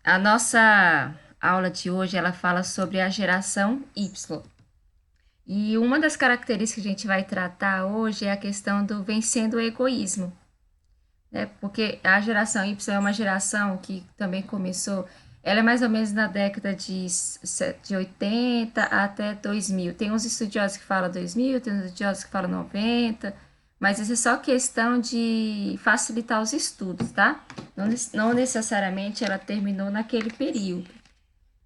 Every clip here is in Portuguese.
A nossa aula de hoje, ela fala sobre a geração Y. E uma das características que a gente vai tratar hoje é a questão do vencendo o egoísmo, né? Porque a geração Y é uma geração que também começou, ela é mais ou menos na década de 80 até 2000. Tem uns estudiosos que falam 2000, tem uns estudiosos que falam 90, mas isso é só questão de facilitar os estudos, tá? Não necessariamente ela terminou naquele período.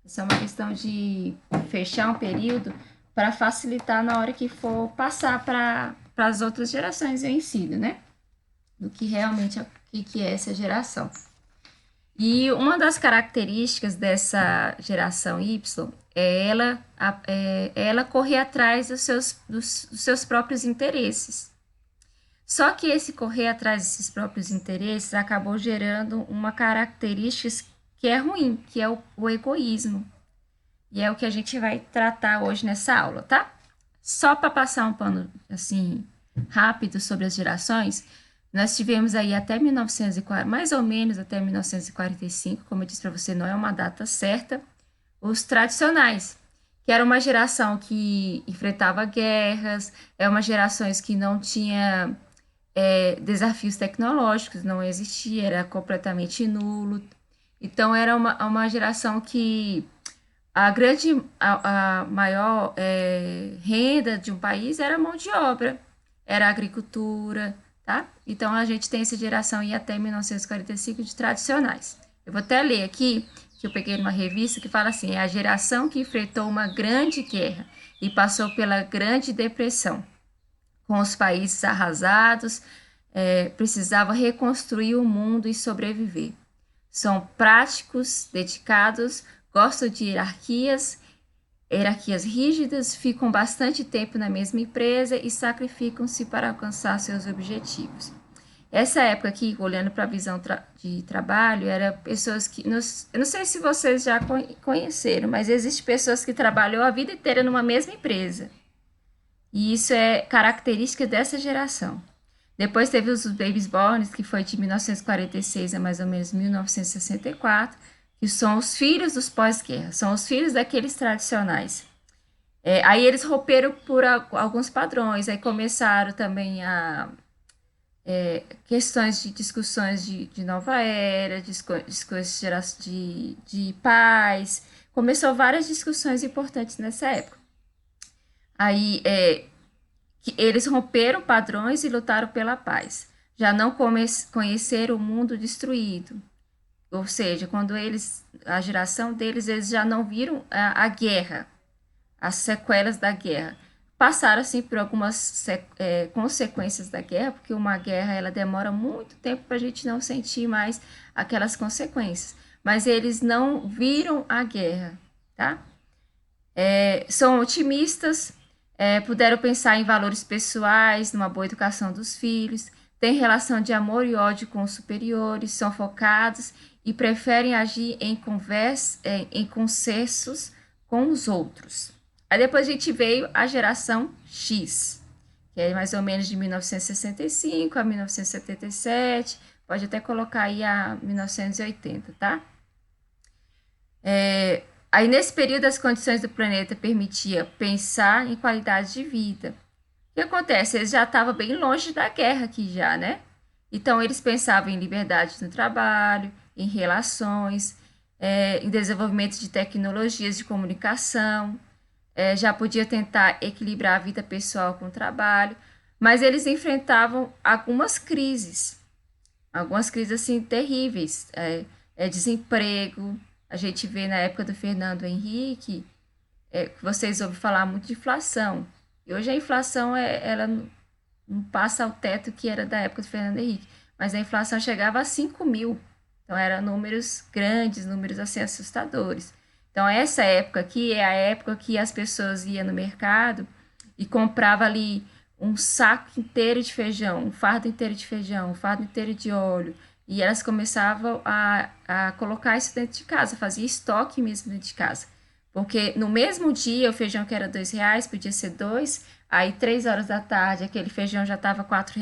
Isso é uma questão de fechar um período para facilitar na hora que for passar para as outras gerações o ensino, né? Do que realmente que é essa geração. E uma das características dessa geração Y é ela correr atrás dos seus próprios interesses. Só que esse correr atrás desses próprios interesses acabou gerando uma característica que é ruim, que é o egoísmo. E é o que a gente vai tratar hoje nessa aula, tá? Só para passar um pano assim rápido sobre as gerações, nós tivemos aí até 1940, mais ou menos até 1945, como eu disse para você, não é uma data certa, os tradicionais, que era uma geração que enfrentava guerras, é uma gerações que não tinha desafios tecnológicos, não existia, era completamente nulo. Então era uma geração que a maior renda de um país era a mão de obra, era a agricultura, tá? Então a gente tem essa geração aí até 1945 de tradicionais. Eu vou até ler aqui, que eu peguei numa revista que fala assim: é a geração que enfrentou uma grande guerra e passou pela Grande Depressão, com os países arrasados, precisava reconstruir o mundo e sobreviver. São práticos, dedicados, gostam de hierarquias rígidas, ficam bastante tempo na mesma empresa e sacrificam-se para alcançar seus objetivos. Essa época aqui, olhando para a visão de trabalho, era pessoas que... eu não sei se vocês já conheceram, mas existem pessoas que trabalham a vida inteira numa mesma empresa. E isso é característica dessa geração. Depois teve os Babies Born, que foi de 1946 a mais ou menos 1964, que são os filhos dos pós-guerra, são os filhos daqueles tradicionais. Aí eles romperam por alguns padrões, aí começaram também a questões de discussões de nova era, discussões de paz, começou várias discussões importantes nessa época. Aí que eles romperam padrões e lutaram pela paz. Já não conheceram o mundo destruído. Ou seja, quando a geração deles, eles já não viram a guerra, as sequelas da guerra. Passaram, assim, por algumas consequências da guerra, porque uma guerra, ela demora muito tempo para a gente não sentir mais aquelas consequências. Mas eles não viram a guerra, tá? São otimistas, puderam pensar em valores pessoais, numa boa educação dos filhos, têm relação de amor e ódio com os superiores, são focados e preferem agir em consensos com os outros. Aí depois a gente veio a geração X, que é mais ou menos de 1965 a 1977, pode até colocar aí a 1980, tá? Aí, nesse período, as condições do planeta permitiam pensar em qualidade de vida. O que acontece? Eles já estavam bem longe da guerra aqui já, né? Então, eles pensavam em liberdade no trabalho, em relações, em desenvolvimento de tecnologias de comunicação, já podia tentar equilibrar a vida pessoal com o trabalho, mas eles enfrentavam algumas crises assim terríveis, desemprego. A gente vê na época do Fernando Henrique, vocês ouvem falar muito de inflação. E hoje a inflação ela não passa ao teto que era da época do Fernando Henrique, mas a inflação chegava a 5 mil. Então eram números grandes, números assim assustadores. Então essa época aqui é a época que as pessoas iam no mercado e compravam ali um saco inteiro de feijão, um fardo inteiro de feijão, um fardo inteiro de óleo. E elas começavam a colocar isso dentro de casa, fazia estoque mesmo dentro de casa. Porque no mesmo dia o feijão que era R$ 2 podia ser dois, aí 3 horas da tarde aquele feijão já estava R$ 4.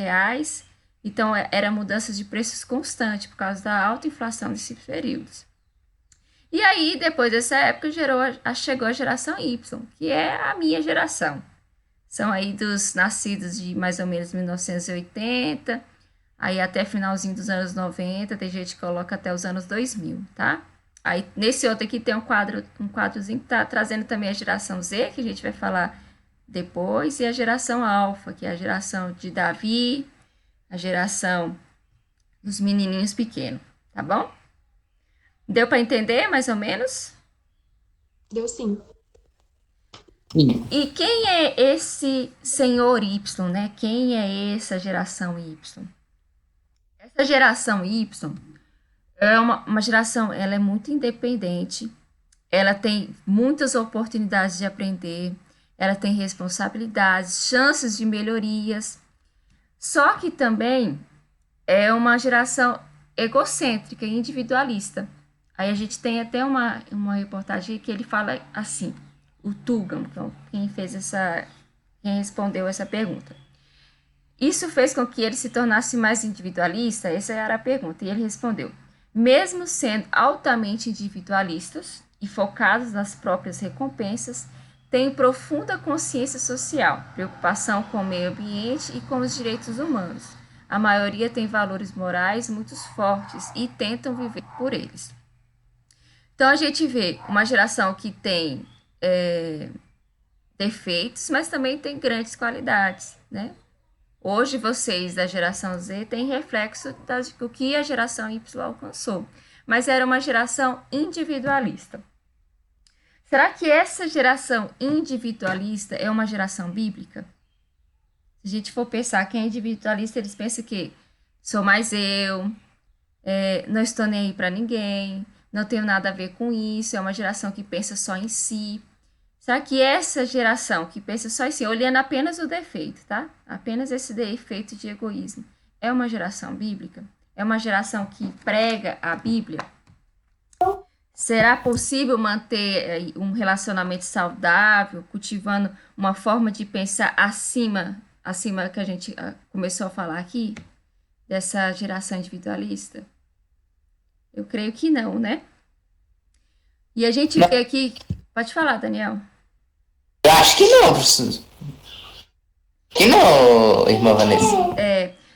Então era mudança de preços constante por causa da alta inflação desses períodos. E aí, depois dessa época, chegou a geração Y, que é a minha geração. São aí dos nascidos de mais ou menos 1980, aí até finalzinho dos anos 90, tem gente que coloca até os anos 2000, tá? Aí nesse outro aqui tem um quadrozinho que tá trazendo também a geração Z, que a gente vai falar depois, e a geração Alfa, que é a geração de Davi, a geração dos menininhos pequenos, tá bom? Deu para entender mais ou menos? Deu sim. Sim. E quem é esse senhor Y, né? Quem é essa geração Y? Essa geração Y é uma geração, ela é muito independente, ela tem muitas oportunidades de aprender, ela tem responsabilidades, chances de melhorias, só que também é uma geração egocêntrica e individualista. Aí a gente tem até uma reportagem que ele fala assim, o Tugam, quem fez quem respondeu essa pergunta. Isso fez com que ele se tornasse mais individualista? Essa era a pergunta. E ele respondeu: mesmo sendo altamente individualistas e focados nas próprias recompensas, têm profunda consciência social, preocupação com o meio ambiente e com os direitos humanos. A maioria tem valores morais muito fortes e tentam viver por eles. Então a gente vê uma geração que tem defeitos, mas também tem grandes qualidades, né? Hoje vocês da geração Z têm reflexo do que a geração Y alcançou, mas era uma geração individualista. Será que essa geração individualista é uma geração bíblica? Se a gente for pensar quem é individualista, eles pensam que sou mais eu, não estou nem aí para ninguém, não tenho nada a ver com isso, é uma geração que pensa só em si. Será que essa geração que pensa só em si, olhando apenas o defeito, tá? Apenas esse defeito de egoísmo, é uma geração bíblica? É uma geração que prega a Bíblia? Será possível manter um relacionamento saudável, cultivando uma forma de pensar acima que a gente começou a falar aqui, dessa geração individualista? Eu creio que não, né? E a gente vê Não, aqui. Pode falar, Daniel. eu acho que não, professor. Que não, irmã Vanessa.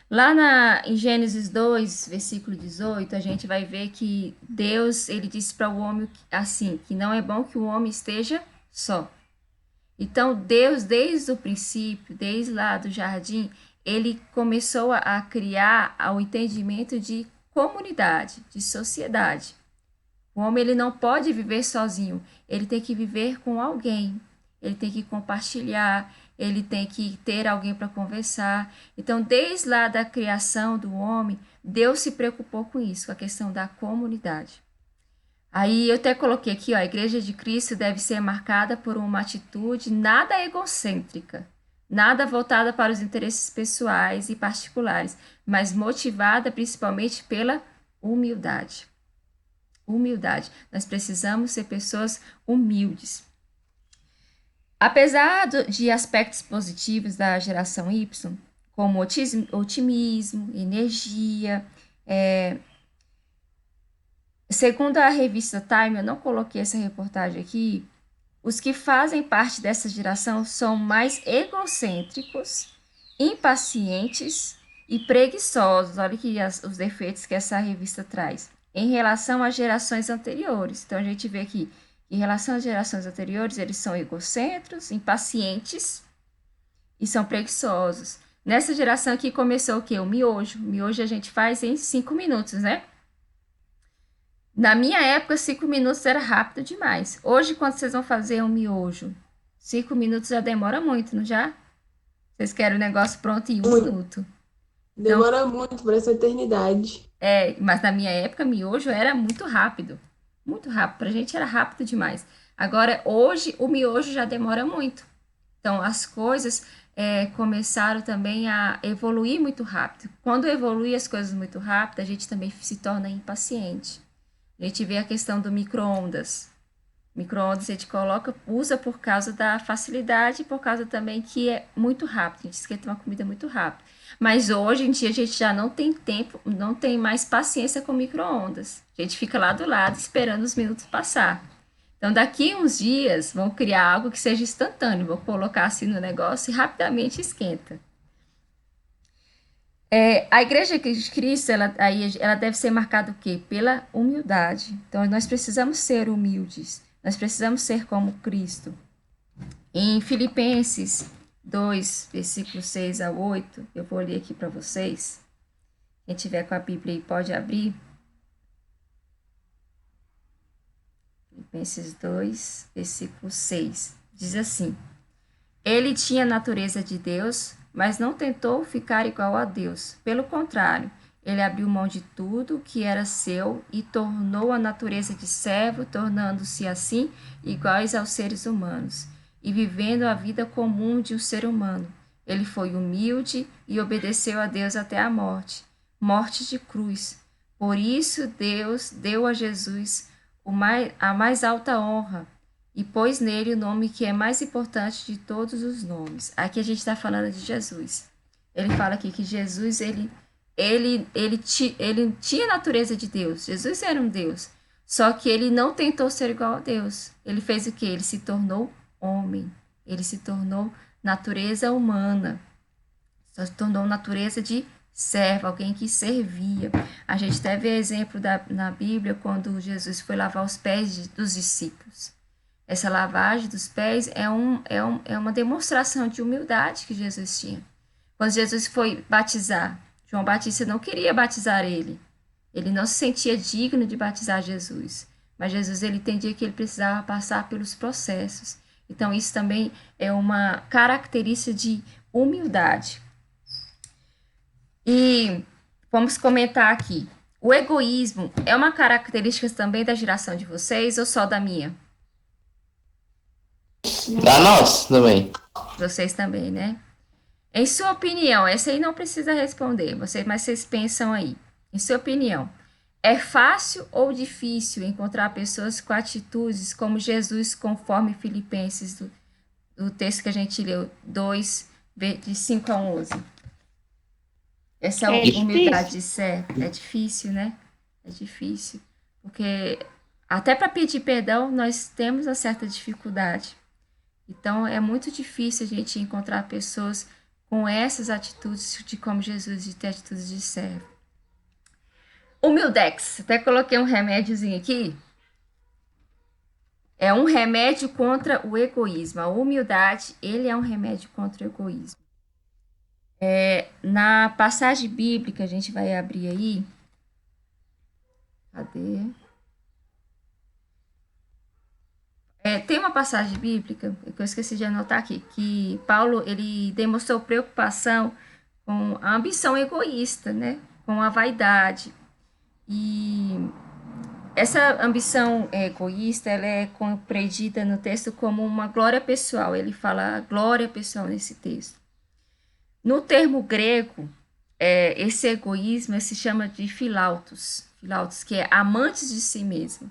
Lá em Gênesis 2, versículo 18, a gente vai ver que Deus, ele disse para o homem assim, que não é bom que o homem esteja só. Então, Deus, desde o princípio, desde lá do jardim, ele começou a criar o entendimento de comunidade, de sociedade. O homem ele não pode viver sozinho, ele tem que viver com alguém, ele tem que compartilhar, ele tem que ter alguém para conversar. Então, desde lá da criação do homem, Deus se preocupou com isso, com a questão da comunidade. Aí eu até coloquei aqui, ó, a Igreja de Cristo deve ser marcada por uma atitude nada egocêntrica, nada voltada para os interesses pessoais e particulares, mas motivada principalmente pela humildade. Humildade. Nós precisamos ser pessoas humildes. Apesar de aspectos positivos da geração Y, como otimismo, energia, segundo a revista Time, eu não coloquei essa reportagem aqui, os que fazem parte dessa geração são mais egocêntricos, impacientes e preguiçosos. Olha aqui os defeitos que essa revista traz em relação às gerações anteriores. Então a gente vê aqui, em relação às gerações anteriores, eles são egocêntricos, impacientes e são preguiçosos. Nessa geração aqui começou o quê? O miojo. O miojo a gente faz em 5 minutos, né? Na minha época, 5 minutos era rápido demais. Hoje, quando vocês vão fazer um miojo, 5 minutos já demora muito, não já? Vocês querem o negócio pronto em 1 minuto. Então, Demora muito, parece uma eternidade. mas na minha época, miojo era muito rápido. Muito rápido. Pra gente era rápido demais. Agora, hoje, o miojo já demora muito. Então, as coisas começaram também a evoluir muito rápido. Quando evolui as coisas muito rápido, a gente também se torna impaciente. A gente vê a questão do micro-ondas. Micro-ondas a gente coloca, usa por causa da facilidade e por causa também que é muito rápido. A gente esquenta uma comida muito rápido. Mas hoje em dia a gente já não tem tempo, não tem mais paciência com micro-ondas. A gente fica lá do lado esperando os minutos passar. Então, daqui a uns dias, vão criar algo que seja instantâneo. Vou colocar assim no negócio e rapidamente esquenta. A Igreja de Cristo, ela deve ser marcada o quê? Pela humildade. Então, nós precisamos ser humildes. Nós precisamos ser como Cristo. Em Filipenses 2, versículos 6 a 8, eu vou ler aqui para vocês. Quem tiver com a Bíblia aí pode abrir. Filipenses 2, versículo 6. Diz assim: Ele tinha a natureza de Deus, mas não tentou ficar igual a Deus. Pelo contrário, ele abriu mão de tudo que era seu e tornou a natureza de servo, tornando-se assim iguais aos seres humanos, e vivendo a vida comum de um ser humano. Ele foi humilde e obedeceu a Deus até a morte, morte de cruz. Por isso Deus deu a Jesus a mais alta honra, e pôs nele o nome que é mais importante de todos os nomes. Aqui a gente está falando de Jesus. Ele fala aqui que Jesus, ele tinha a natureza de Deus. Jesus era um Deus. Só que ele não tentou ser igual a Deus. Ele fez o quê? Ele se tornou homem. Ele se tornou natureza humana. Se tornou natureza de servo, alguém que servia. A gente até vê exemplo na Bíblia quando Jesus foi lavar os pés dos discípulos. Essa lavagem dos pés é uma demonstração de humildade que Jesus tinha. Quando Jesus foi batizar, João Batista não queria batizar ele. Ele não se sentia digno de batizar Jesus. Mas Jesus, ele entendia que ele precisava passar pelos processos. Então, isso também é uma característica de humildade. E vamos comentar aqui. O egoísmo é uma característica também da geração de vocês ou só da minha? Da nossa também. Vocês também, né? Em sua opinião, essa aí não precisa responder, mas vocês pensam aí. Em sua opinião, é fácil ou difícil encontrar pessoas com atitudes como Jesus, conforme Filipenses, do texto que a gente leu, 2, de 5 a 11? Essa humildade de ser é difícil, né? É difícil. Porque até para pedir perdão, nós temos uma certa dificuldade. Então, é muito difícil a gente encontrar pessoas com essas atitudes de como Jesus, de ter atitudes de servo. Humildex, até coloquei um remédiozinho aqui. É um remédio contra o egoísmo. A humildade, ele é um remédio contra o egoísmo. Na passagem bíblica, a gente vai abrir aí. Cadê? Tem uma passagem bíblica, que eu esqueci de anotar aqui, que Paulo, ele demonstrou preocupação com a ambição egoísta, né? Com a vaidade. E essa ambição egoísta, ela é compreendida no texto como uma glória pessoal. Ele fala glória pessoal nesse texto. No termo grego, esse egoísmo se chama de filautos, que é amantes de si mesmo,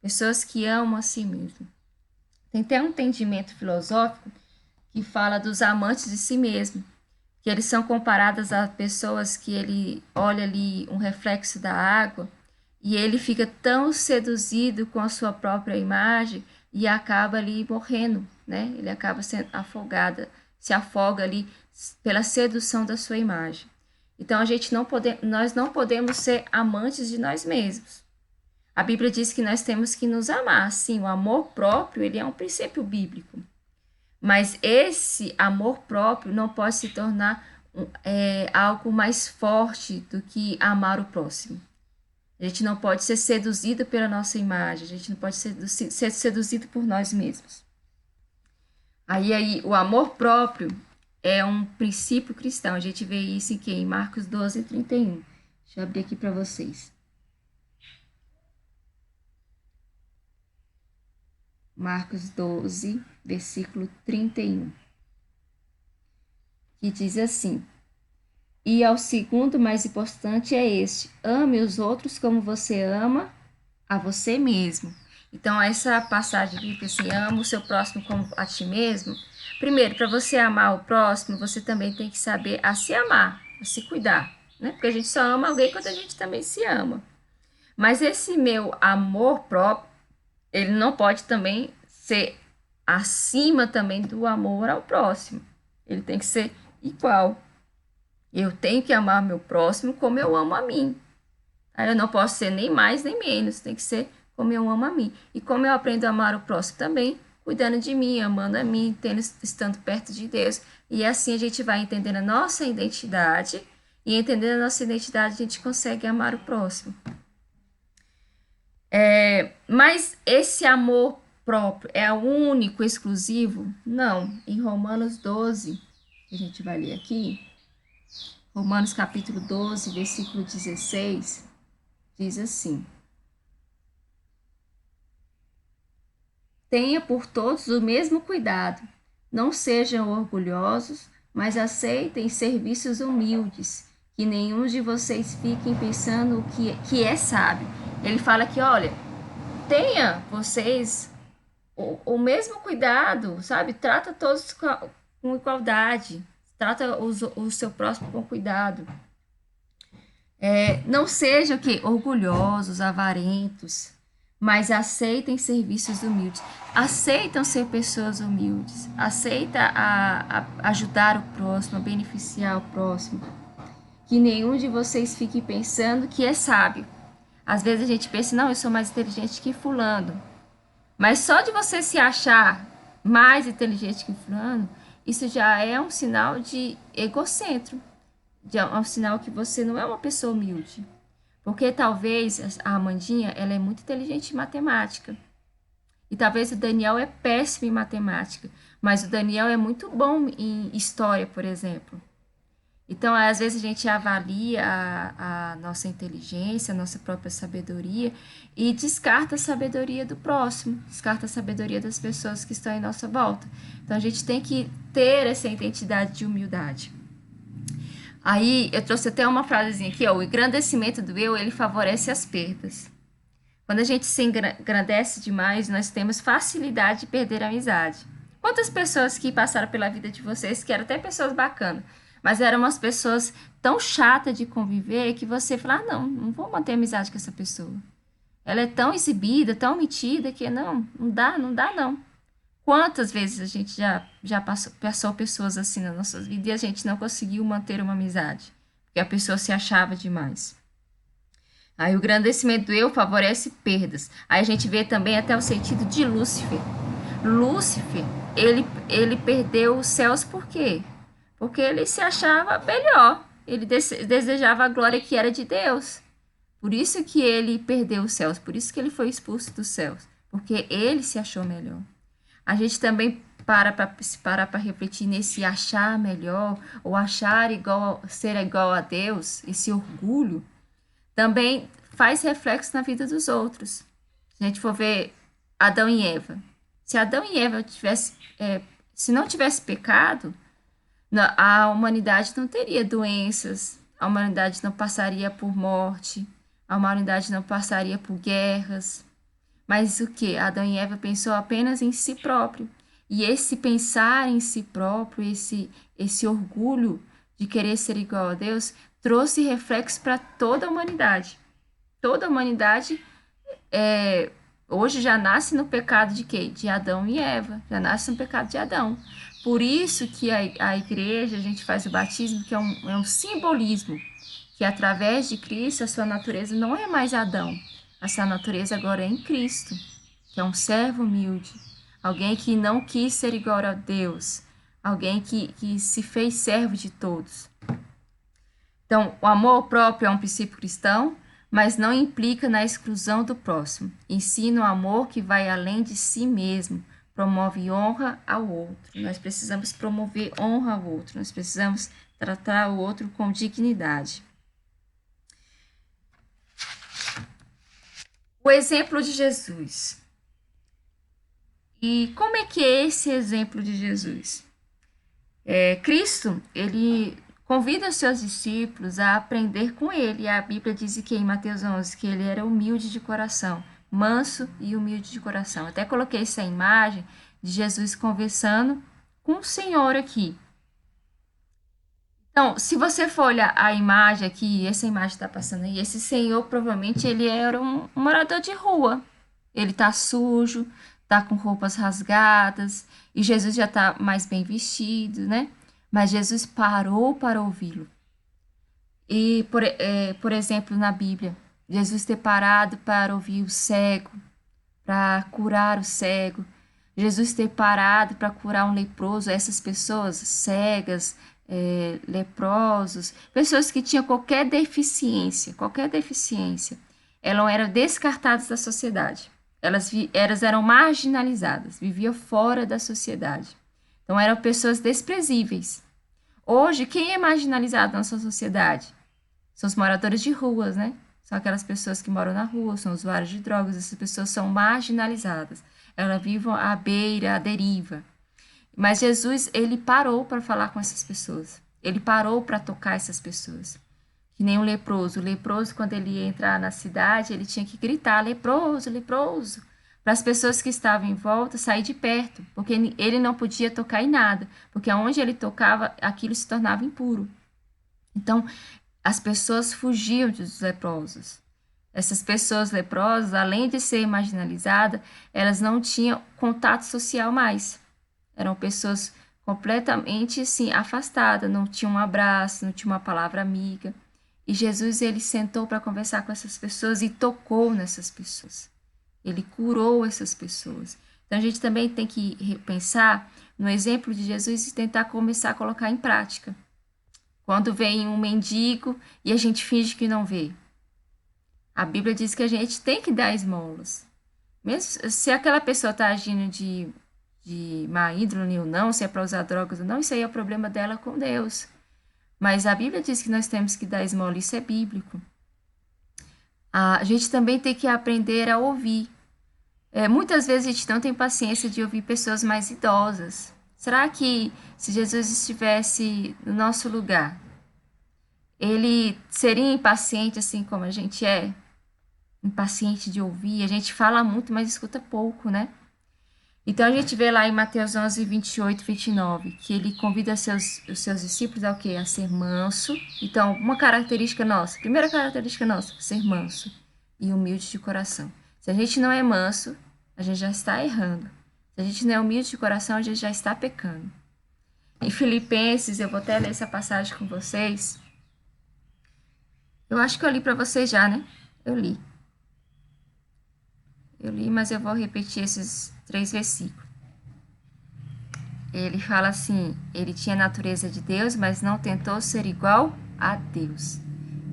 pessoas que amam a si mesmo. Tem até um entendimento filosófico que fala dos amantes de si mesmo, que eles são comparados a pessoas que ele olha ali um reflexo da água e ele fica tão seduzido com a sua própria imagem e acaba ali morrendo, né? Ele acaba sendo afogado, se afoga ali pela sedução da sua imagem. Então, nós não podemos ser amantes de nós mesmos. A Bíblia diz que nós temos que nos amar. Sim, o amor próprio, ele é um princípio bíblico. Mas esse amor próprio não pode se tornar algo mais forte do que amar o próximo. A gente não pode ser seduzido pela nossa imagem, a gente não pode ser seduzido por nós mesmos. Aí o amor próprio é um princípio cristão. A gente vê isso em Marcos 12, 31. Deixa eu abrir aqui para vocês. Marcos 12, versículo 31. Que diz assim: E ao segundo mais importante é este: ame os outros como você ama a você mesmo. Então, essa passagem bíblica, assim, ama o seu próximo como a ti mesmo. Primeiro, para você amar o próximo, você também tem que saber a se amar, a se cuidar, né? Porque a gente só ama alguém quando a gente também se ama. Mas esse meu amor próprio, ele não pode também ser acima também do amor ao próximo. Ele tem que ser igual. Eu tenho que amar meu próximo como eu amo a mim. Aí eu não posso ser nem mais nem menos, tem que ser como eu amo a mim. E como eu aprendo a amar o próximo também, cuidando de mim, amando a mim, estando perto de Deus. E assim a gente vai entendendo a nossa identidade, e entendendo a nossa identidade, a gente consegue amar o próximo. Mas esse amor próprio é o único, exclusivo? Não. Em Romanos 12, que a gente vai ler aqui, Romanos capítulo 12, versículo 16, diz assim: Tenha por todos o mesmo cuidado, não sejam orgulhosos, mas aceitem serviços humildes, que nenhum de vocês fiquem pensando o que é sábio. Ele fala que, olha, tenha vocês o mesmo cuidado, sabe? Trata todos com igualdade, trata o seu próximo com cuidado. Não sejam orgulhosos, avarentos, mas aceitem serviços humildes. Aceitam ser pessoas humildes. Aceita a ajudar o próximo, a beneficiar o próximo. Que nenhum de vocês fique pensando que é sábio. Às vezes a gente pensa, não, eu sou mais inteligente que fulano. Mas só de você se achar mais inteligente que fulano, isso já é um sinal de egocentro. É um sinal que você não é uma pessoa humilde. Porque talvez a Amandinha, ela é muito inteligente em matemática. E talvez o Daniel é péssimo em matemática. Mas o Daniel é muito bom em história, por exemplo. Então, às vezes a gente avalia a nossa inteligência, a nossa própria sabedoria e descarta a sabedoria do próximo, descarta a sabedoria das pessoas que estão em nossa volta. Então, a gente tem que ter essa identidade de humildade. Aí, eu trouxe até uma frasezinha aqui, ó, o engrandecimento do eu, ele favorece as perdas. Quando a gente se engrandece demais, nós temos facilidade de perder a amizade. Quantas pessoas que passaram pela vida de vocês, que eram até pessoas bacanas, mas eram umas pessoas tão chatas de conviver que você fala, não vou manter amizade com essa pessoa. Ela é tão exibida, tão metida, que não dá não. Quantas vezes a gente já passou pessoas assim nas nossas vidas e a gente não conseguiu manter uma amizade, porque a pessoa se achava demais. Aí o engrandecimento do eu favorece perdas. Aí a gente vê também até o sentido de Lúcifer. Lúcifer, ele perdeu os céus por quê? Porque ele se achava melhor. Ele desejava a glória que era de Deus. Por isso que ele perdeu os céus. Por isso que ele foi expulso dos céus. Porque ele se achou melhor. A gente também para refletir nesse achar melhor, ou achar igual, ser igual a Deus, esse orgulho, também faz reflexo na vida dos outros. Se a gente for ver Adão e Eva, se Adão e Eva se não tivesse pecado, a humanidade não teria doenças, a humanidade não passaria por morte, a humanidade não passaria por guerras. Mas o que? Adão e Eva pensou apenas em si próprio. E esse pensar em si próprio, esse orgulho de querer ser igual a Deus, trouxe reflexo para toda a humanidade. Toda a humanidade hoje já nasce no pecado de quê? De Adão e Eva. Já nasce no pecado de Adão. Por isso que a igreja, a gente faz o batismo, que é um simbolismo, que através de Cristo a sua natureza não é mais Adão. A sua natureza agora é em Cristo, que é um servo humilde, alguém que não quis ser igual a Deus, alguém que se fez servo de todos. Então, o amor próprio é um princípio cristão, mas não implica na exclusão do próximo. Ensina o amor que vai além de si mesmo, promove honra ao outro. Nós precisamos promover honra ao outro, nós precisamos tratar o outro com dignidade. O exemplo de Jesus. E como é que é esse exemplo de Jesus? Cristo, ele convida os seus discípulos a aprender com ele. A Bíblia diz que em Mateus 11 que ele era humilde de coração, manso e humilde de coração. Até coloquei essa imagem de Jesus conversando com o Senhor aqui. Então, se você for olhar a imagem aqui, essa imagem está passando aí, esse senhor provavelmente ele era um morador de rua. Ele tá sujo, tá com roupas rasgadas, e Jesus já tá mais bem vestido, né? Mas Jesus parou para ouvi-lo. E, por exemplo, na Bíblia, Jesus ter parado para ouvir o cego, para curar o cego, Jesus ter parado para curar um leproso, essas pessoas cegas, leprosos, pessoas que tinham qualquer deficiência, elas eram descartadas da sociedade. Elas eram marginalizadas, viviam fora da sociedade. Então eram pessoas desprezíveis. Hoje, quem é marginalizado na nossa sociedade? São os moradores de ruas, né? São aquelas pessoas que moram na rua, são usuários de drogas, essas pessoas são marginalizadas. Elas vivem à beira, à deriva. Mas Jesus, ele parou para falar com essas pessoas. Ele parou para tocar essas pessoas. Que nem um leproso. O leproso, quando ele ia entrar na cidade, ele tinha que gritar, leproso, leproso, para as pessoas que estavam em volta sair de perto, porque ele não podia tocar em nada, porque aonde ele tocava, aquilo se tornava impuro. Então, as pessoas fugiam dos leprosos. Essas pessoas leprosas, além de ser marginalizadas, elas não tinham contato social mais. Eram pessoas completamente assim, afastadas, não tinham um abraço, não tinha uma palavra amiga. E Jesus, ele sentou para conversar com essas pessoas e tocou nessas pessoas. Ele curou essas pessoas. Então, a gente também tem que repensar no exemplo de Jesus e tentar começar a colocar em prática. Quando vem um mendigo e a gente finge que não vê. A Bíblia diz que a gente tem que dar esmolas. Mesmo se aquela pessoa está agindo de má índole ou não, se é para usar drogas ou não, isso aí é o problema dela com Deus. Mas a Bíblia diz que nós temos que dar esmola, isso é bíblico. A gente também tem que aprender a ouvir. Muitas vezes a gente não tem paciência de ouvir pessoas mais idosas. Será que se Jesus estivesse no nosso lugar, ele seria impaciente assim como a gente é? Impaciente de ouvir? A gente fala muito, mas escuta pouco, né? Então a gente vê lá em Mateus 11, 28, 29, que ele convida os seus discípulos a o quê? A ser manso. Então, uma característica nossa, primeira característica nossa, ser manso e humilde de coração. Se a gente não é manso, a gente já está errando. Se a gente não é humilde de coração, a gente já está pecando. Em Filipenses, eu vou até ler essa passagem com vocês. Eu acho que eu li para vocês já, né? Eu li, mas eu vou repetir esses 3 versículos. Ele fala assim: ele tinha a natureza de Deus, mas não tentou ser igual a Deus.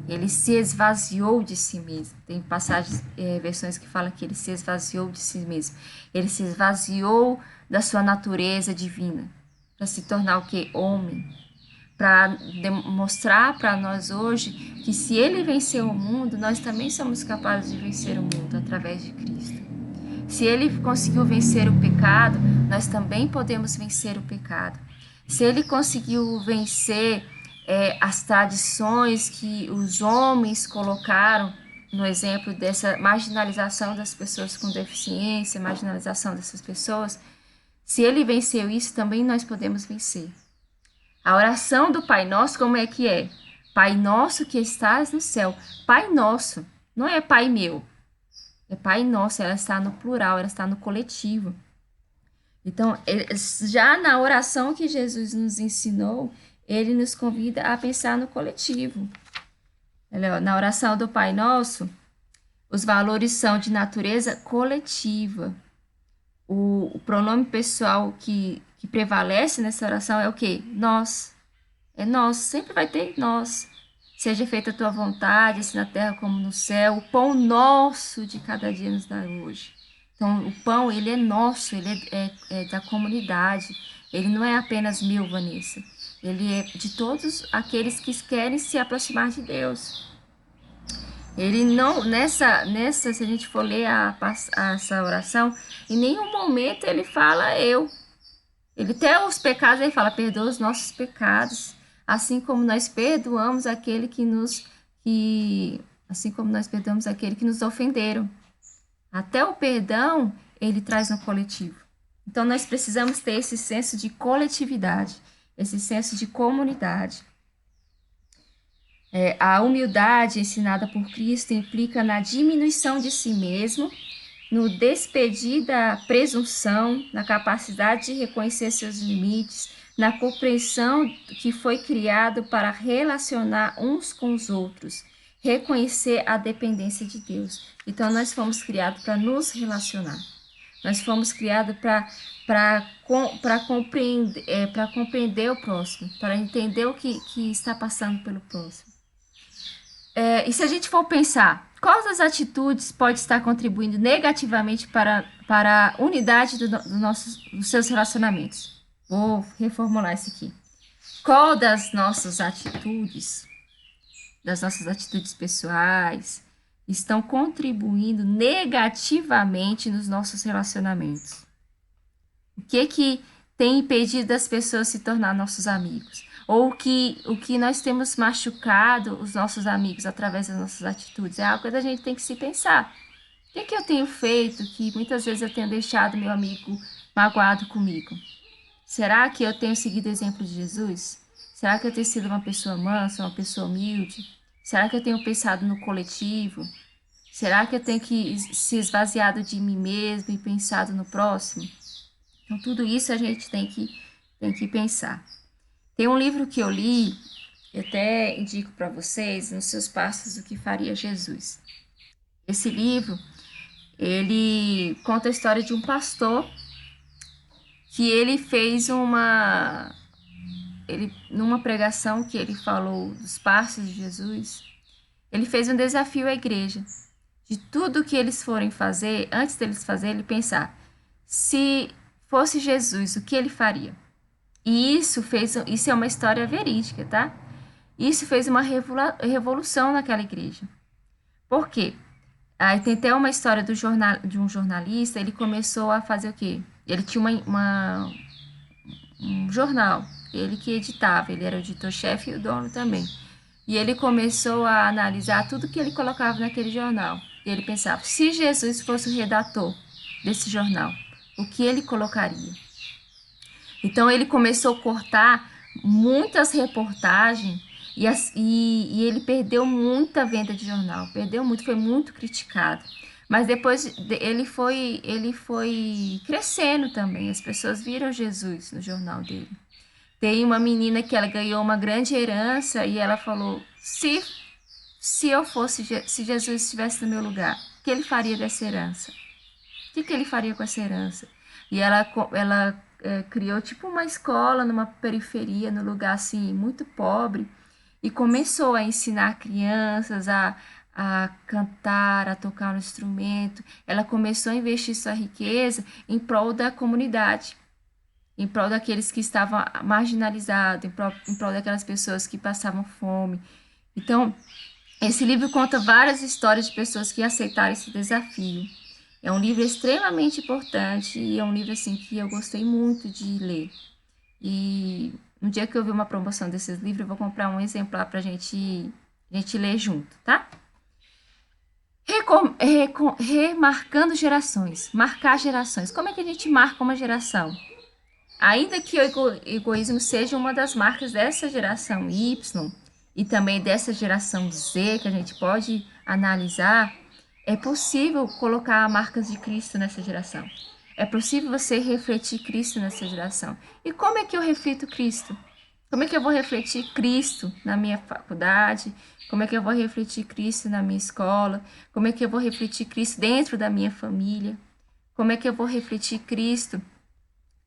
Ele se esvaziou de si mesmo. Tem passagens, versões que falam que ele se esvaziou de si mesmo. Ele se esvaziou da sua natureza divina para se tornar o quê? Homem. Para demonstrar para nós hoje que se ele venceu o mundo, nós também somos capazes de vencer o mundo através de Cristo. Se ele conseguiu vencer o pecado, nós também podemos vencer o pecado. Se ele conseguiu vencer as tradições que os homens colocaram, no exemplo dessa marginalização das pessoas com deficiência, marginalização dessas pessoas, se ele venceu isso, também nós podemos vencer. A oração do Pai Nosso, como é que é? Pai Nosso que estás no céu. Pai Nosso, não é Pai meu. É Pai Nosso, ela está no plural, ela está no coletivo. Então, já na oração que Jesus nos ensinou, ele nos convida a pensar no coletivo. Na oração do Pai Nosso, os valores são de natureza coletiva. O pronome pessoal que prevalece nessa oração é o quê? Nós. É nós, sempre vai ter nós. Seja feita a tua vontade, assim na terra como no céu. O pão nosso de cada dia nos dá hoje. Então, o pão, ele é nosso, ele é da comunidade. Ele não é apenas meu, Vanessa. Ele é de todos aqueles que querem se aproximar de Deus. Ele não, se a gente for ler essa oração, em nenhum momento ele fala eu. Ele até os pecados, ele fala, perdoa os nossos pecados, assim como nós perdoamos aquele assim como nós perdoamos aquele que nos ofenderam. Até o perdão, ele traz no coletivo. Então, nós precisamos ter esse senso de coletividade, esse senso de comunidade. A humildade ensinada por Cristo implica na diminuição de si mesmo, no despedir da presunção, na capacidade de reconhecer seus limites, na compreensão que foi criado para relacionar uns com os outros, reconhecer a dependência de Deus. Então, nós fomos criados para nos relacionar. Nós fomos criados para compreender o próximo, para entender o que está passando pelo próximo. E se a gente for pensar, quais das atitudes pode estar contribuindo negativamente para a unidade dos seus relacionamentos? Vou reformular isso aqui. Qual das nossas atitudes pessoais, estão contribuindo negativamente nos nossos relacionamentos? O que tem impedido as pessoas se tornar nossos amigos? Ou o que nós temos machucado os nossos amigos através das nossas atitudes? É algo que a gente tem que se pensar. O que eu tenho feito que muitas vezes eu tenho deixado meu amigo magoado comigo? Será que eu tenho seguido o exemplo de Jesus? Será que eu tenho sido uma pessoa mansa, uma pessoa humilde? Será que eu tenho pensado no coletivo? Será que eu tenho que se esvaziado de mim mesmo e pensado no próximo? Então, tudo isso a gente tem que pensar. Tem um livro que eu li, eu até indico para vocês, Nos Seus Passos, o que Faria Jesus. Esse livro, ele conta a história de um pastor que ele fez numa pregação que ele falou dos passos de Jesus, ele fez um desafio à igreja, de tudo que eles forem fazer, antes deles fazer, ele pensar, se fosse Jesus, o que ele faria? E isso é uma história verídica, tá? Isso fez uma revolução naquela igreja. Por quê? Aí tem até uma história de um jornalista, ele começou a fazer o quê? Ele tinha um jornal, ele que editava, ele era o editor-chefe e o dono também. E ele começou a analisar tudo que ele colocava naquele jornal. E ele pensava, se Jesus fosse o redator desse jornal, o que ele colocaria? Então, ele começou a cortar muitas reportagens e ele perdeu muita venda de jornal, perdeu muito, foi muito criticado. Mas depois ele foi crescendo também, as pessoas viram Jesus no jornal dele. Tem uma menina que ela ganhou uma grande herança e ela falou, se Jesus estivesse no meu lugar, o que ele faria dessa herança? O que ele faria com essa herança? E ela criou tipo uma escola numa periferia, num lugar assim muito pobre, e começou a ensinar crianças a cantar, a tocar um instrumento. Ela começou a investir sua riqueza em prol da comunidade, em prol daqueles que estavam marginalizados, em prol daquelas pessoas que passavam fome. Então, esse livro conta várias histórias de pessoas que aceitaram esse desafio. É um livro extremamente importante e é um livro assim que eu gostei muito de ler. E no dia que eu ver uma promoção desses livros, eu vou comprar um exemplar para a gente ler junto, tá? Remarcando gerações. Marcar gerações. Como é que a gente marca uma geração? Ainda que o egoísmo seja uma das marcas dessa geração Y e também dessa geração Z, que a gente pode analisar, é possível colocar marcas de Cristo nessa geração. É possível você refletir Cristo nessa geração. E como é que eu reflito Cristo? Como é que eu vou refletir Cristo na minha faculdade? Como é que eu vou refletir Cristo na minha escola? Como é que eu vou refletir Cristo dentro da minha família? Como é que eu vou refletir Cristo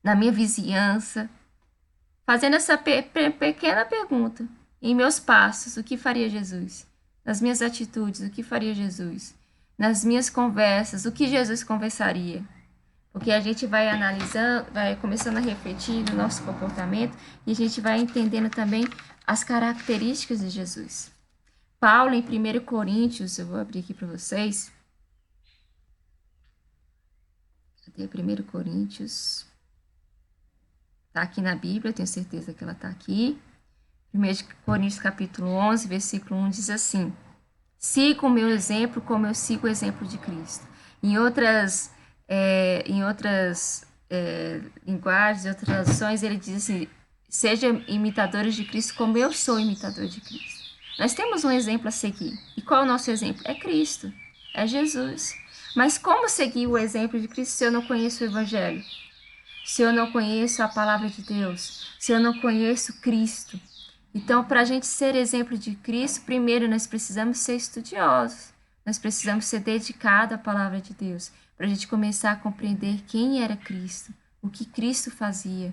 na minha vizinhança? Fazendo essa pequena pergunta. Em meus passos, o que faria Jesus? Nas minhas atitudes, o que faria Jesus? Nas minhas conversas, o que Jesus conversaria? Porque a gente vai analisando, vai começando a refletir no nosso comportamento e a gente vai entendendo também as características de Jesus. Paulo, em 1 Coríntios, eu vou abrir aqui para vocês. Cadê 1 Coríntios? Está aqui na Bíblia, tenho certeza que ela está aqui. 1 Coríntios capítulo 11, versículo 1 diz assim: siga o meu exemplo como eu sigo o exemplo de Cristo. Em outras linguagens, em outras traduções, ele diz assim: sejam imitadores de Cristo como eu sou imitador de Cristo. Nós temos um exemplo a seguir. E qual é o nosso exemplo? É Cristo, é Jesus. Mas como seguir o exemplo de Cristo se eu não conheço o Evangelho? Se eu não conheço a palavra de Deus? Se eu não conheço Cristo? Então, para a gente ser exemplo de Cristo, primeiro nós precisamos ser estudiosos. Nós precisamos ser dedicados à palavra de Deus, para a gente começar a compreender quem era Cristo, o que Cristo fazia,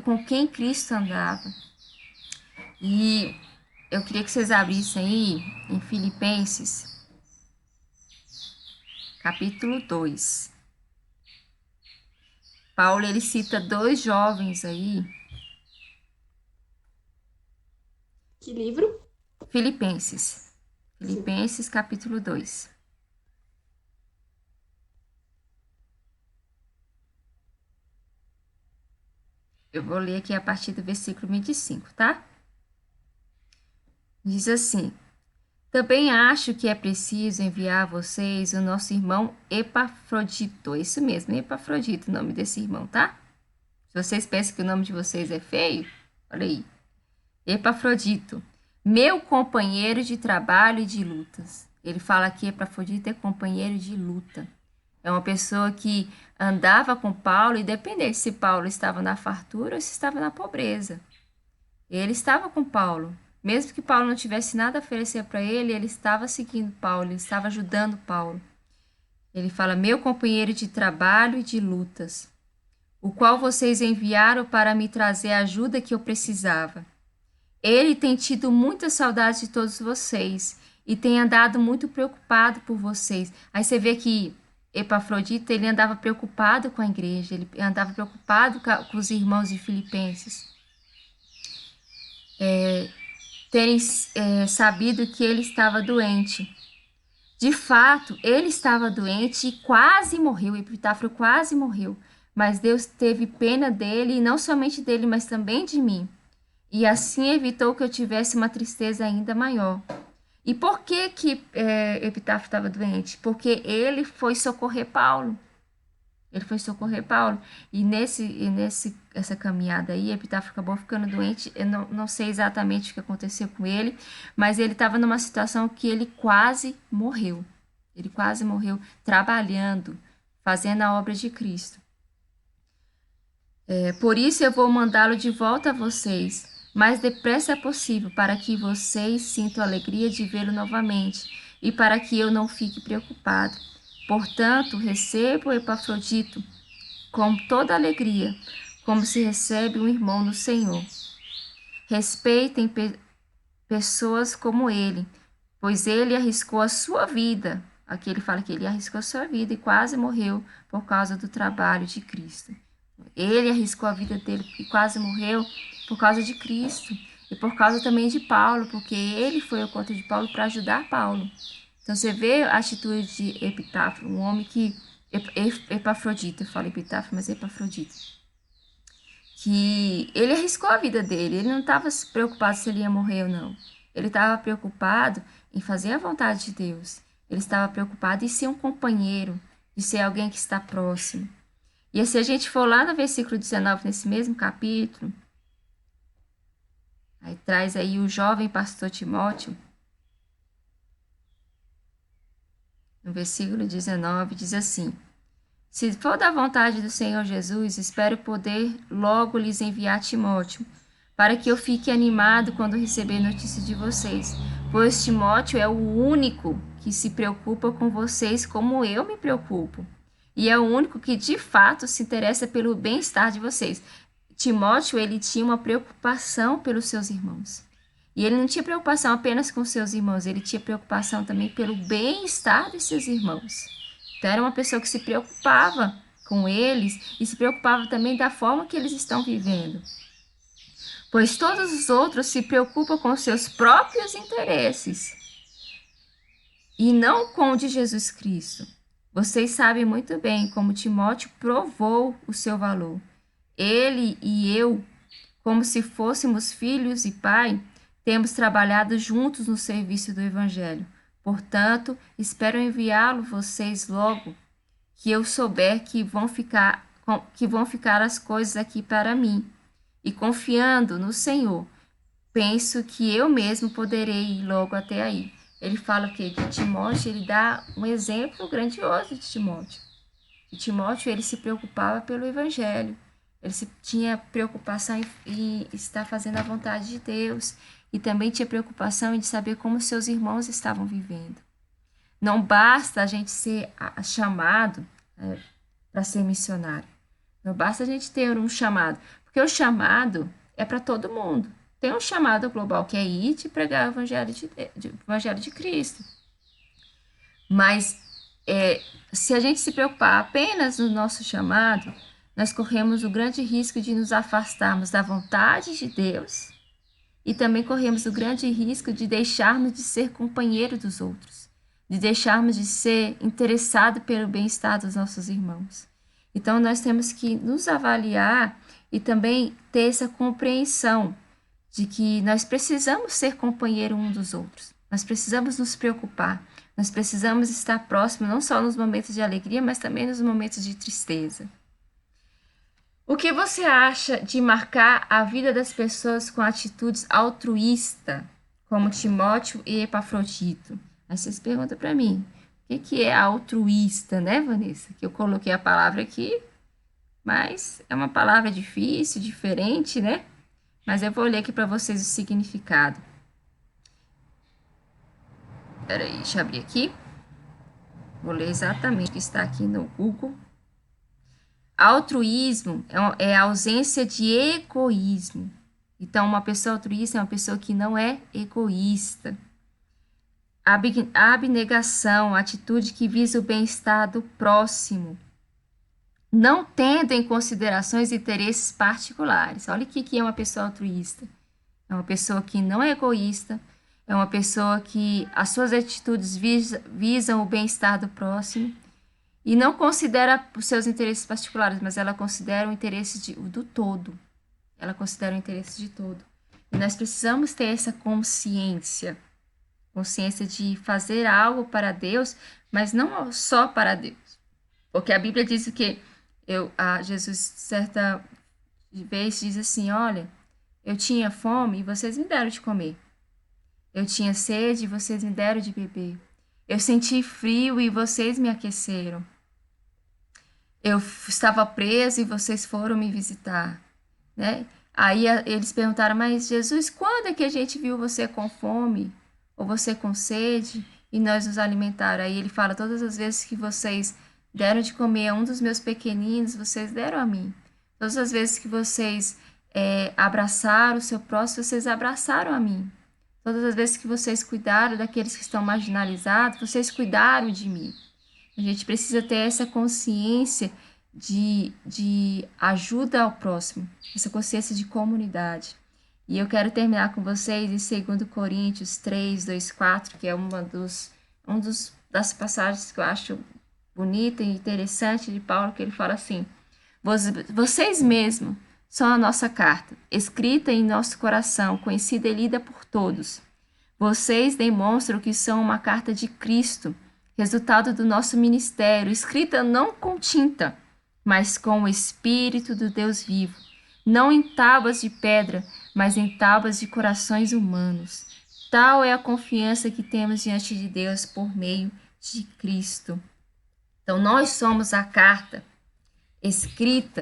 com quem Cristo andava. E eu queria que vocês abrissem aí em Filipenses, capítulo 2. Paulo, ele cita 2 jovens aí. Que livro? Filipenses. Filipenses, capítulo 2. Eu vou ler aqui a partir do versículo 25, tá? Diz assim: também acho que é preciso enviar a vocês o nosso irmão Epafrodito. Isso mesmo, Epafrodito, o nome desse irmão, tá? Se vocês pensam que o nome de vocês é feio, olha aí. Epafrodito, meu companheiro de trabalho e de lutas. Ele fala que Epafrodito é companheiro de luta. É uma pessoa que andava com Paulo, independente se Paulo estava na fartura ou se estava na pobreza. Ele estava com Paulo. Mesmo que Paulo não tivesse nada a oferecer para ele, ele estava seguindo Paulo, ele estava ajudando Paulo. Ele fala, meu companheiro de trabalho e de lutas, o qual vocês enviaram para me trazer a ajuda que eu precisava. Ele tem tido muita saudade de todos vocês e tem andado muito preocupado por vocês. Aí você vê que Epafrodito, ele andava preocupado com a igreja, ele andava preocupado com os irmãos de Filipenses. Terem sabido que ele estava doente. De fato, ele estava doente e quase morreu, Epitáfio quase morreu. Mas Deus teve pena dele, e não somente dele, mas também de mim. E assim evitou que eu tivesse uma tristeza ainda maior. E por que Epitáfio estava doente? Porque ele foi socorrer Paulo. Ele foi socorrer Paulo. E essa caminhada aí, Epitáfio acabou ficando doente. Eu não sei exatamente o que aconteceu com ele, mas ele estava numa situação que ele quase morreu. Ele quase morreu trabalhando, fazendo a obra de Cristo. Por isso eu vou mandá-lo de volta a vocês, mais depressa possível, para que vocês sintam a alegria de vê-lo novamente e para que eu não fique preocupado. Portanto, recebo o Epafrodito com toda alegria, como se recebe um irmão no Senhor. Respeitem pessoas como ele, pois ele arriscou a sua vida. Aqui ele fala que ele arriscou a sua vida e quase morreu por causa do trabalho de Cristo. Ele arriscou a vida dele e quase morreu por causa de Cristo e por causa também de Paulo, porque ele foi ao encontro de Paulo para ajudar Paulo. Então você vê a atitude de Epitáfio, um homem que Epafrodito, eu falo Epitáfio, mas Epafrodito, que ele arriscou a vida dele, ele não estava preocupado se ele ia morrer ou não. Ele estava preocupado em fazer a vontade de Deus. Ele estava preocupado em ser um companheiro, de ser alguém que está próximo. E se a gente for lá no versículo 19, nesse mesmo capítulo, aí traz aí o jovem pastor Timóteo. No versículo 19 diz assim: se for da vontade do Senhor Jesus, espero poder logo lhes enviar Timóteo, para que eu fique animado quando receber notícia de vocês, pois Timóteo é o único que se preocupa com vocês como eu me preocupo. E é o único que, de fato, se interessa pelo bem-estar de vocês. Timóteo, ele tinha uma preocupação pelos seus irmãos. E ele não tinha preocupação apenas com seus irmãos, ele tinha preocupação também pelo bem-estar de seus irmãos. Então, era uma pessoa que se preocupava com eles e se preocupava também da forma que eles estão vivendo. Pois todos os outros se preocupam com seus próprios interesses e não com o de Jesus Cristo. Vocês sabem muito bem como Timóteo provou o seu valor. Ele e eu, como se fôssemos filhos e pai, temos trabalhado juntos no serviço do Evangelho. Portanto, espero enviá-lo vocês logo, que eu souber que vão ficar as coisas aqui para mim. E confiando no Senhor, penso que eu mesmo poderei ir logo até aí. Ele fala que de Timóteo, ele dá um exemplo grandioso de Timóteo. E Timóteo, ele se preocupava pelo evangelho. Tinha preocupação em estar fazendo a vontade de Deus. E também tinha preocupação em saber como seus irmãos estavam vivendo. Não basta a gente ser chamado para ser missionário. Não basta a gente ter um chamado. Porque o chamado é para todo mundo. Tem um chamado global que é ir e pregar o evangelho de Cristo. Mas se a gente se preocupar apenas no nosso chamado, nós corremos o grande risco de nos afastarmos da vontade de Deus e também corremos o grande risco de deixarmos de ser companheiro dos outros, de deixarmos de ser interessado pelo bem-estar dos nossos irmãos. Então, nós temos que nos avaliar e também ter essa compreensão de que nós precisamos ser companheiro um dos outros. Nós precisamos nos preocupar. Nós precisamos estar próximo, não só nos momentos de alegria, mas também nos momentos de tristeza. O que você acha de marcar a vida das pessoas com atitudes altruístas, como Timóteo e Epafrodito? Aí vocês perguntam para mim, o que é altruísta, né, Vanessa? Que eu coloquei a palavra aqui, mas é uma palavra difícil, diferente, né? Mas eu vou ler aqui para vocês o significado. Espera aí, deixa eu abrir aqui. Vou ler exatamente o que está aqui no Google. Altruísmo é a ausência de egoísmo. Então, uma pessoa altruísta é uma pessoa que não é egoísta. A abnegação, a atitude que visa o bem-estar do próximo, não tendo em consideração os interesses particulares. Olha o que é uma pessoa altruísta. É uma pessoa que não é egoísta, é uma pessoa que as suas atitudes visam o bem-estar do próximo e não considera os seus interesses particulares, mas ela considera o interesse do todo. Ela considera o interesse de todo. E nós precisamos ter essa consciência de fazer algo para Deus, mas não só para Deus. Porque a Bíblia diz que Jesus, certa vez, diz assim, olha, eu tinha fome e vocês me deram de comer. Eu tinha sede e vocês me deram de beber. Eu senti frio e vocês me aqueceram. Eu estava preso e vocês foram me visitar, né? Aí eles perguntaram, mas Jesus, quando é que a gente viu você com fome ou você com sede e nós nos alimentaram? Aí ele fala, todas as vezes que vocês deram de comer a um dos meus pequeninos, vocês deram a mim. Todas as vezes que vocês abraçaram o seu próximo, vocês abraçaram a mim. Todas as vezes que vocês cuidaram daqueles que estão marginalizados, vocês cuidaram de mim. A gente precisa ter essa consciência de ajuda ao próximo, essa consciência de comunidade. E eu quero terminar com vocês em 2 Coríntios 3, 2, 4, que é das passagens que eu acho bonita e interessante de Paulo, que ele fala assim, vocês mesmos são a nossa carta, escrita em nosso coração, conhecida e lida por todos. Vocês demonstram que são uma carta de Cristo, resultado do nosso ministério, escrita não com tinta, mas com o Espírito do Deus vivo, não em tábuas de pedra, mas em tábuas de corações humanos. Tal é a confiança que temos diante de Deus por meio de Cristo. Então, nós somos a carta escrita.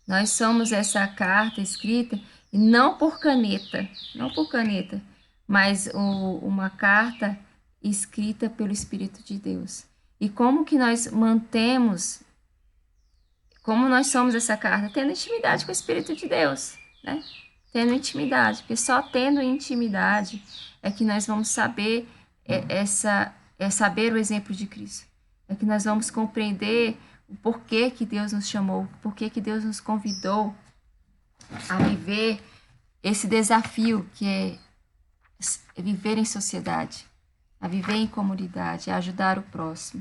Nós somos essa carta escrita, e não por caneta, mas uma carta escrita pelo Espírito de Deus. E como que nós como nós somos essa carta? Tendo intimidade com o Espírito de Deus, né? Tendo intimidade, porque só tendo intimidade é que nós vamos saber saber o exemplo de Cristo. É que nós vamos compreender o porquê que Deus nos chamou, o porquê que Deus nos convidou a viver esse desafio que é viver em sociedade, a viver em comunidade, a ajudar o próximo.